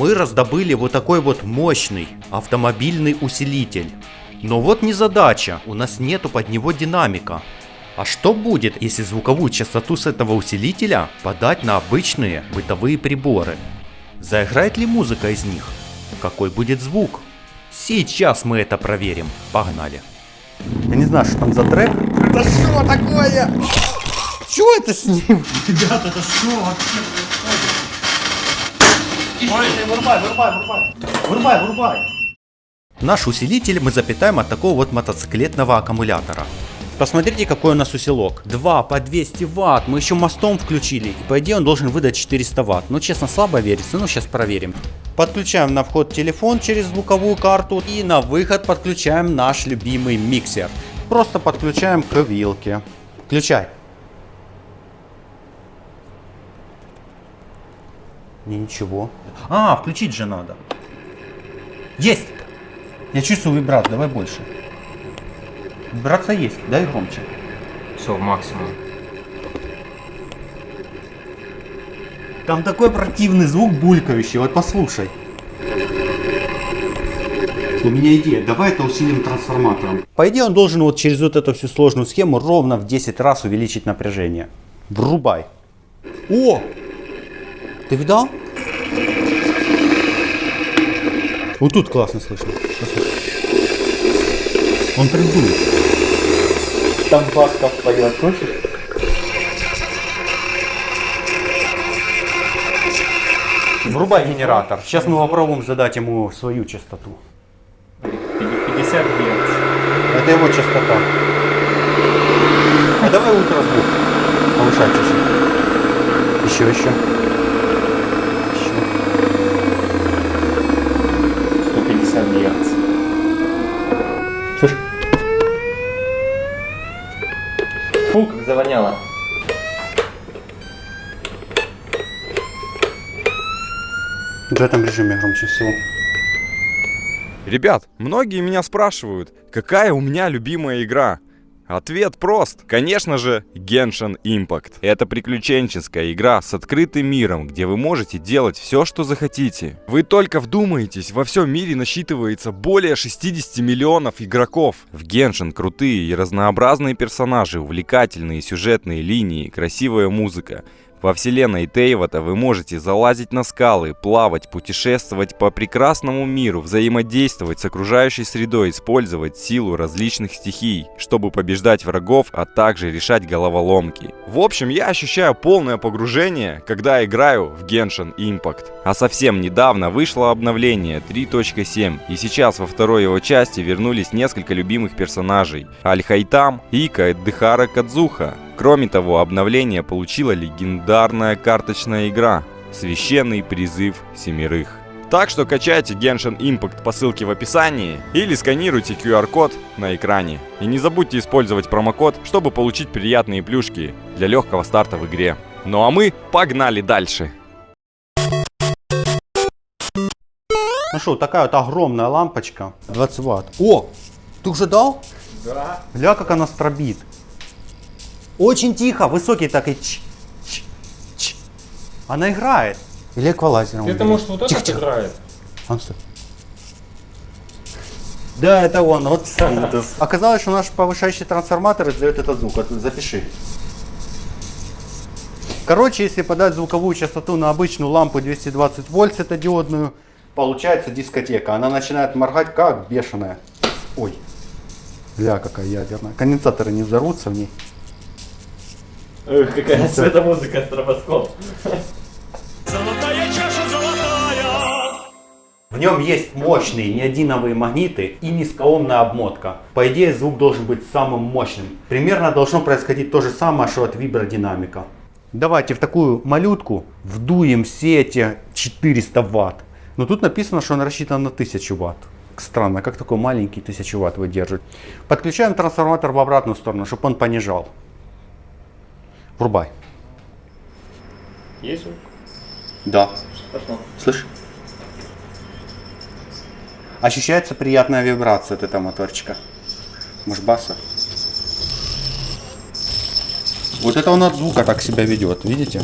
мы раздобыли вот такой вот мощный автомобильный усилитель. Но вот незадача, у нас нету под него динамика. А что будет, если звуковую частоту с этого усилителя подать на обычные бытовые приборы? Заиграет ли музыка из них? Какой будет звук? Сейчас мы это проверим. Погнали. Я не знаю, что там за трек. Это что такое? Что это с ним? Ребята, это что вообще? Вырубай. Наш усилитель мы запитаем от такого вот мотоциклетного аккумулятора. Посмотрите, какой у нас усилок. 2 по 200 ватт. Мы еще мостом включили. И по идее он должен выдать 400 ватт. Ну, честно, слабо верится. Ну, сейчас проверим. Подключаем на вход телефон через звуковую карту. И на выход подключаем наш любимый миксер. Просто подключаем к вилке. Включай. Ничего. А, включить же надо. Есть! Я чувствую вибрацию, давай больше. Вибрация есть, дай громче. Все, максимум. Там такой противный звук булькающий, вот послушай. У меня идея, давай это усилим трансформатором. По идее он должен вот через вот эту всю сложную схему ровно в 10 раз увеличить напряжение. Врубай. О! Ты видал? Вот тут классно слышно. Он прям дует. Там баска поделать хочешь? Врубай генератор. Сейчас мы попробуем задать ему свою частоту. 50 Гц. Это его частота. А давай ультразвук. Повышай чуть-чуть. Еще. 150 Гц. Слышь? Фу, как завоняло. В этом режиме громче всего. Ребят, многие меня спрашивают, какая у меня любимая игра? Ответ прост. Конечно же, Genshin Impact. Это приключенческая игра с открытым миром, где вы можете делать все, что захотите. Вы только вдумаетесь, во всем мире насчитывается более 60 миллионов игроков. В Genshin крутые и разнообразные персонажи, увлекательные сюжетные линии, красивая музыка. Во вселенной Тейвата вы можете залазить на скалы, плавать, путешествовать по прекрасному миру, взаимодействовать с окружающей средой, использовать силу различных стихий, чтобы побеждать врагов, а также решать головоломки. В общем, я ощущаю полное погружение, когда играю в Genshin Impact. А совсем недавно вышло обновление 3.7, и сейчас во второй его части вернулись несколько любимых персонажей: Аль-Хайтам, Ика и Дыхара Кадзуха. Кроме того, обновление получила легендарная карточная игра «Священный призыв семерых». Так что качайте Genshin Impact по ссылке в описании или сканируйте QR-код на экране. И не забудьте использовать промокод, чтобы получить приятные плюшки для легкого старта в игре. Ну а мы погнали дальше! Ну что, такая вот огромная лампочка. 20 ватт. О! Ты уже дал? Да. Гля, как она стробит. Очень тихо, высокий такой ч. Она играет. Или эквалайзером. Это может вот тихо, это играет. Да, это он. Вот оказалось, что наш повышающий трансформатор издает этот звук. Запиши. Короче, если подать звуковую частоту на обычную лампу 220 вольт светодиодную, получается дискотека. Она начинает моргать как бешеная. Ой. Ля, какая ядерная. Конденсаторы не взорвутся в ней. Эх, какая светомузыка, стробоскоп. Золотая чаша золотая. В нем есть мощные неодиновые магниты и низкоомная обмотка. По идее, звук должен быть самым мощным. Примерно должно происходить то же самое, что от вибродинамика. Давайте в такую малютку вдуем все эти 400 ватт. Но тут написано, что он рассчитан на 1000 ватт. Странно, как такой маленький 1000 ватт выдерживает. Подключаем трансформатор в обратную сторону, чтобы он понижал. Врубай. Есть звук? Да. Пошло. Слышь? Ощущается приятная вибрация от этого моторчика. Может, баса? Вот это он от звука так себя ведет, видите?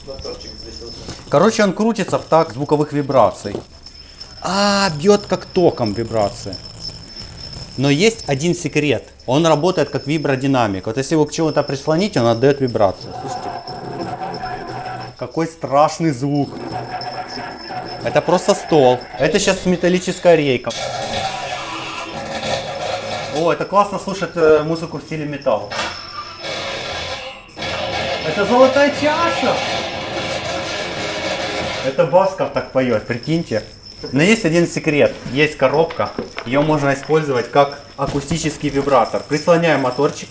Моторчик взвесился. Короче, он крутится в такт звуковых вибраций. А, бьет как током вибрации. Но есть один секрет. Он работает как вибродинамик. Вот если его к чему-то прислонить, он отдает вибрацию. Слышите? Какой страшный звук. Это просто стол. Это сейчас металлическая рейка. О, это классно слушать музыку в стиле металл. Это золотая чаша. Это Басков так поет, прикиньте. Но есть один секрет. Есть коробка. Ее можно использовать как акустический вибратор. Прислоняем моторчик.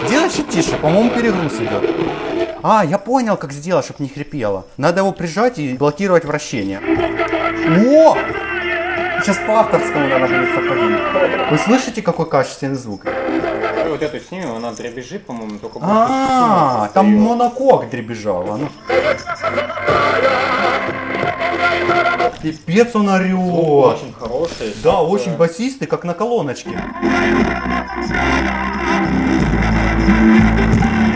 Сделай чуть тише, по-моему, перегруз идет. А, я понял, как сделать, чтобы не хрипело. Надо его прижать и блокировать вращение. О! Сейчас по авторскому надо будет совпадение. Вы слышите, какой качественный звук? Вот эту сними, она дребезжит, по-моему, только А, там монокок дребезжал. А ну. Пипец он орёт. Очень хороший. Да, очень басистый, как на колоночке.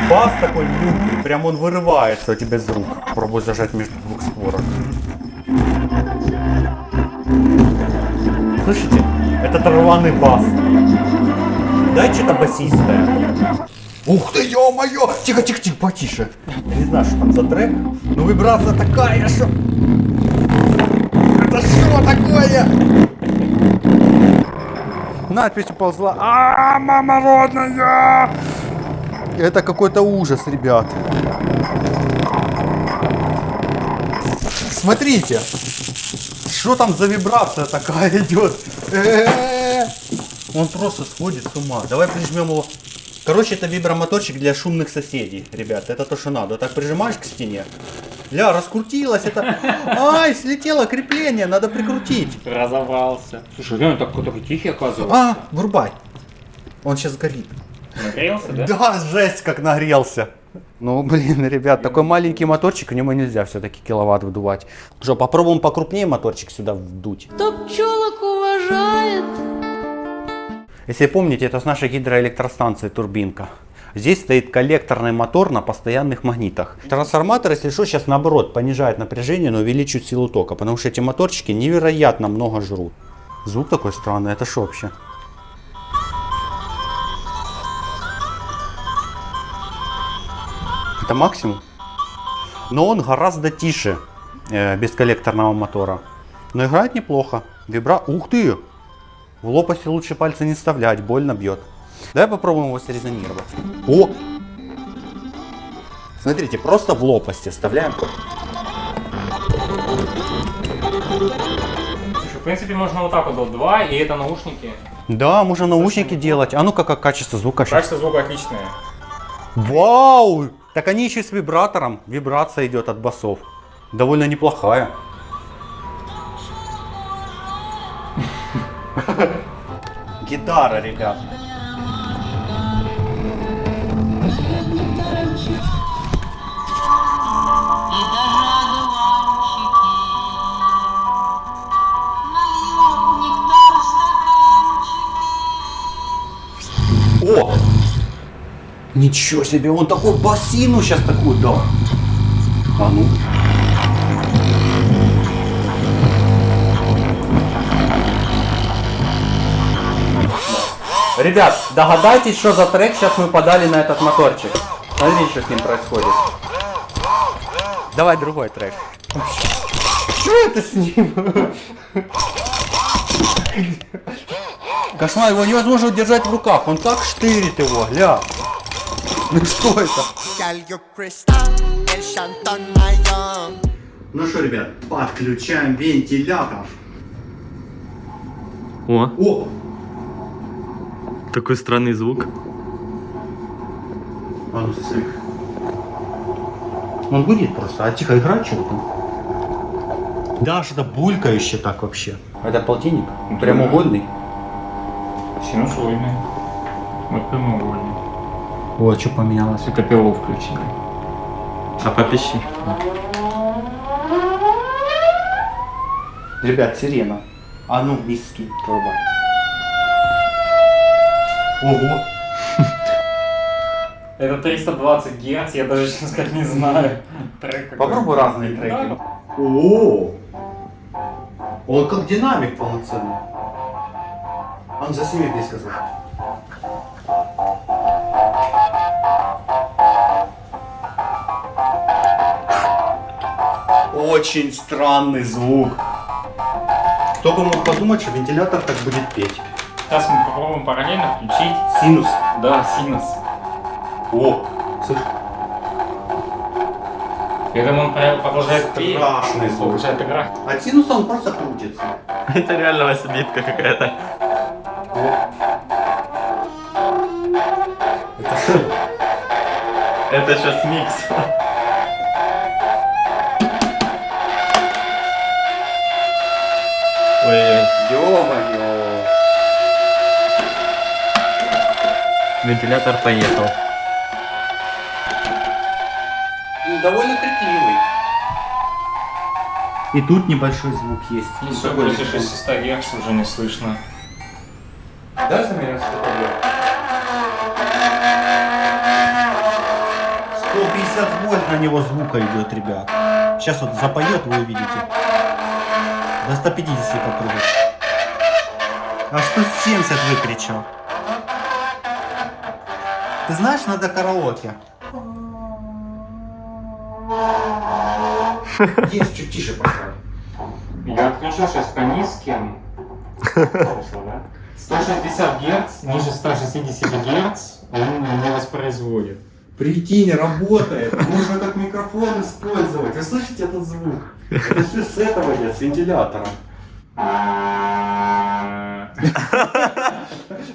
Бас такой лютый, прям он вырывается у тебя из рук. Попробуй зажать между двух створок. Слышите? Это рваный бас. Дай что-то басистое. Ух ты, ё-моё! Тихо, тихо, тихо, потише. Я не знаю, что там за трек, но вибрация такая, что... Это что такое? Надпись уползла. А, мама родная! Это какой-то ужас, ребят. Смотрите, что там за вибрация такая идет? Он просто сходит с ума. Давай прижмем его. Короче, это вибромоторчик для шумных соседей, ребят. Это то, что надо. Так прижимаешь к стене. Ля, раскрутилось это. Ай, слетело крепление, надо прикрутить. Разобрался. Слушай, реально такой тихий оказывается. А, вырубай. Он сейчас горит. Нагрелся, да? Да, жесть, как нагрелся. Ну, блин, ребят, такой маленький моторчик, в него нельзя все-таки киловатт вдувать. Что, попробуем покрупнее моторчик сюда вдуть. Кто пчелок уважает. Если помните, это с нашей гидроэлектростанции турбинка. Здесь стоит коллекторный мотор на постоянных магнитах. Трансформатор, если что, сейчас наоборот понижает напряжение, но увеличивает силу тока, потому что эти моторчики невероятно много жрут. Звук такой странный, это что вообще? Это максимум. Но он гораздо тише без коллекторного мотора. Но играет неплохо. Ух ты! В лопасти лучше пальцы не вставлять, больно бьет. Давай попробуем его срезонировать. О! Смотрите, просто в лопасти вставляем. Слушай, в принципе, можно вот так вот 2, и это наушники. Да, можно наушники делать. А ну-ка, как качество звука сейчас. Качество звука отличное. Вау! Так они еще с вибратором. Вибрация идет от басов. Довольно неплохая. Гитара, ребят. О! Ничего себе, он такой басину сейчас такую дал. А ну. Ребят, догадайтесь, что за трек сейчас мы подали на этот моторчик. Смотрите, что с ним происходит. Давай другой трек. Что это с ним? Кошмар, его невозможно удержать в руках. Он так штырит его, гля. Ну что это? Ну что, ребят, подключаем вентилятор. О! Такой странный звук. А ну засыпь. Он гудит просто, а тихо играет что-то там. Да, что-то булькающее так вообще. Это полтинник? Прямоугольный? Синусоидный. Вот прямоугольный. О, что поменялось? Это ПО включили. А попищи. Ребят, сирена. А ну, вниз скинь, врубай. Ого! Это 320 Гц, я даже, честно сказать, не знаю. Трек какой. Попробуй разные треки. О, он как динамик полноценный. Он засними близко звук. Очень странный звук. Кто бы мог подумать, что вентилятор так будет петь. Сейчас мы попробуем параллельно включить. Синус. Да, синус. О, слышь, Я думаю, он продолжает петь. страшный звук. Продолжает играть. От синуса он просто крутится. Это реально василитка какая-то. Это что? Это сейчас микс. Ой, Ё-моё. вентилятор поехал. Довольно крикливый. И тут небольшой звук есть. И все, больше 600 Гц уже не слышно. Да, замеряем 150 вольт на него звука идет, ребят. Сейчас вот запоет, вы увидите. До 150 попробуй. А что 70 выкричал? Ты знаешь, надо караоке. Есть, чуть тише поставь. Я отключу сейчас по низким. 160 Гц, ниже 160 Гц он не воспроизводит. Прикинь, работает. Можно как микрофон использовать. Вы слышите этот звук? Это все с этого нет, с вентилятора.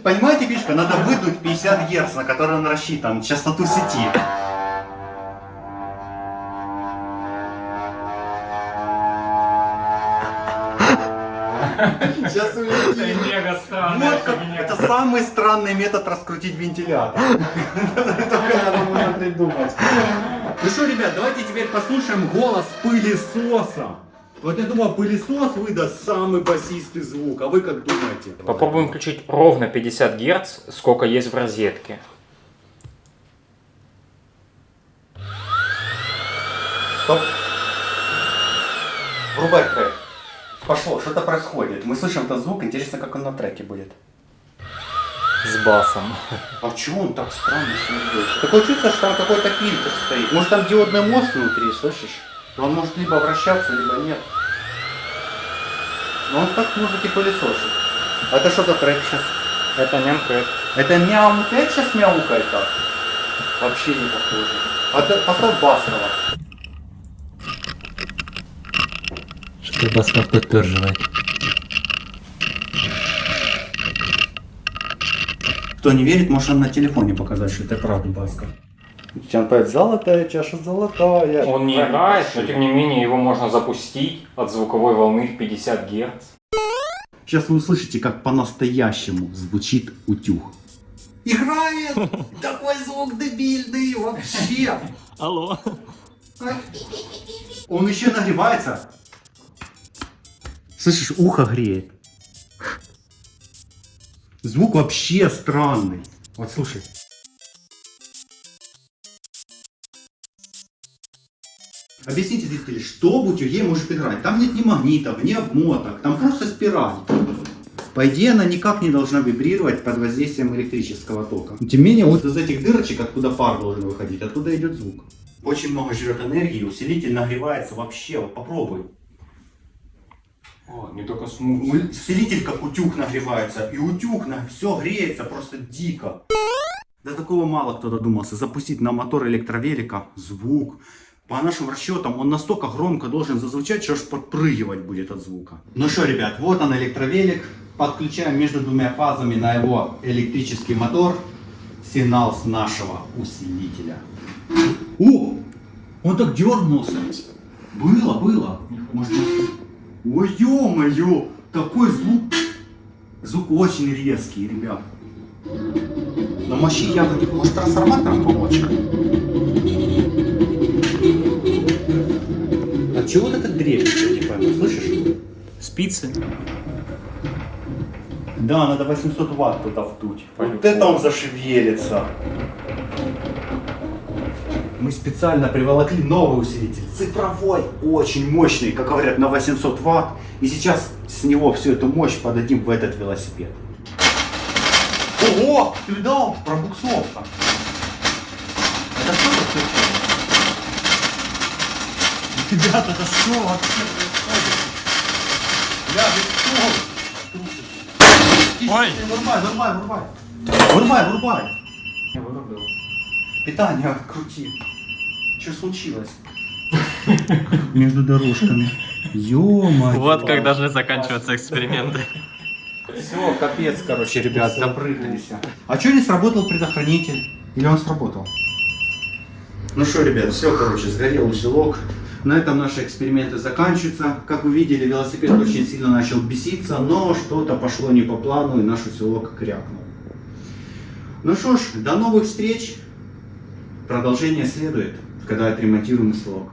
Понимаете, фишка? Надо выдуть 50 Гц, на который он рассчитан, частоту сети. Сейчас увидим. Мега странно. Вот как, это самый странный метод раскрутить вентилятор. Только надо можно придумать. Ну что, ребят, давайте теперь послушаем голос пылесоса. Вот я думал, пылесос выдаст самый басистый звук, а вы как думаете? Попробуем включить ровно 50 Гц, сколько есть в розетке. Стоп. Врубай трек. Пошло, что-то происходит. Мы слышим этот звук, интересно, как он на треке будет. С басом. А чего он так странно смердит? Такое чувство, что там какой-то фильтр стоит. Может там диодный мост внутри, слышишь? Он может либо вращаться, либо нет. Но он так музыки пылесосит. А это что за трек сейчас? Это ням-трек. Это мяу-5 сейчас мяукает так? Вообще не похоже. А ты поставь басово. Что Басков поддерживает. Кто не верит, может на телефоне показать, что это правда Басков. Сейчас опять золотая чаша, золотая. Он не играет, но тем не менее его можно запустить от звуковой волны в 50 Гц. Сейчас вы услышите, как по-настоящему звучит утюг. Играет! Такой звук дебильный вообще! Алло. Он еще нагревается. Слышишь, ухо греет. Звук вообще странный. Вот слушай. Объясните, зрители, что в утюге может играть? Там нет ни магнитов, ни обмоток, там просто спираль. По идее, она никак не должна вибрировать под воздействием электрического тока. Но, тем не менее, вот из этих дырочек, откуда пар должен выходить, оттуда идет звук. Очень много жрет энергии, усилитель нагревается вообще, вот попробуй. О, не только смут. Усилитель как утюг нагревается, и утюг на все греется просто дико. До такого мало кто додумался, запустить на мотор электровелика звук. По нашим расчетам он настолько громко должен зазвучать, что аж подпрыгивать будет от звука. Ну что, ребят, вот он электровелик. Подключаем между двумя фазами на его электрический мотор сигнал с нашего усилителя. О! Он так дернулся. Было. Может, ой, ё-моё! Такой звук. Звук очень резкий, ребят. Но мощи явно не может трансформатором помочь. А чего ты так дребезжишь, я не пойму, слышишь? Спицы. Да, надо 800 ватт туда вдуть. Вот По-любому. это он зашевелится. Мы специально приволокли новый усилитель, цифровой, очень мощный, как говорят, на 800 ватт. И сейчас с него всю эту мощь подадим в этот велосипед. Ого, ты видал? Пробуксовка. Это что такое? Ребята, это что вообще происходит? Бля, ты что? Ой! Вырубай! Я вырубил. Питание открути. Что случилось? Между дорожками. Ё-моё. Вот как должны заканчиваться эксперименты. Все, капец, короче, ребят, допрыгались. А что не сработал предохранитель? Или он сработал? Ну что, ребят, все, короче, сгорел усилок. На этом наши эксперименты заканчиваются. Как вы видели, велосипед очень сильно начал беситься, но что-то пошло не по плану, и наш усилок крякнул. Ну что ж, до новых встреч. Продолжение следует, когда отремонтируем усилок.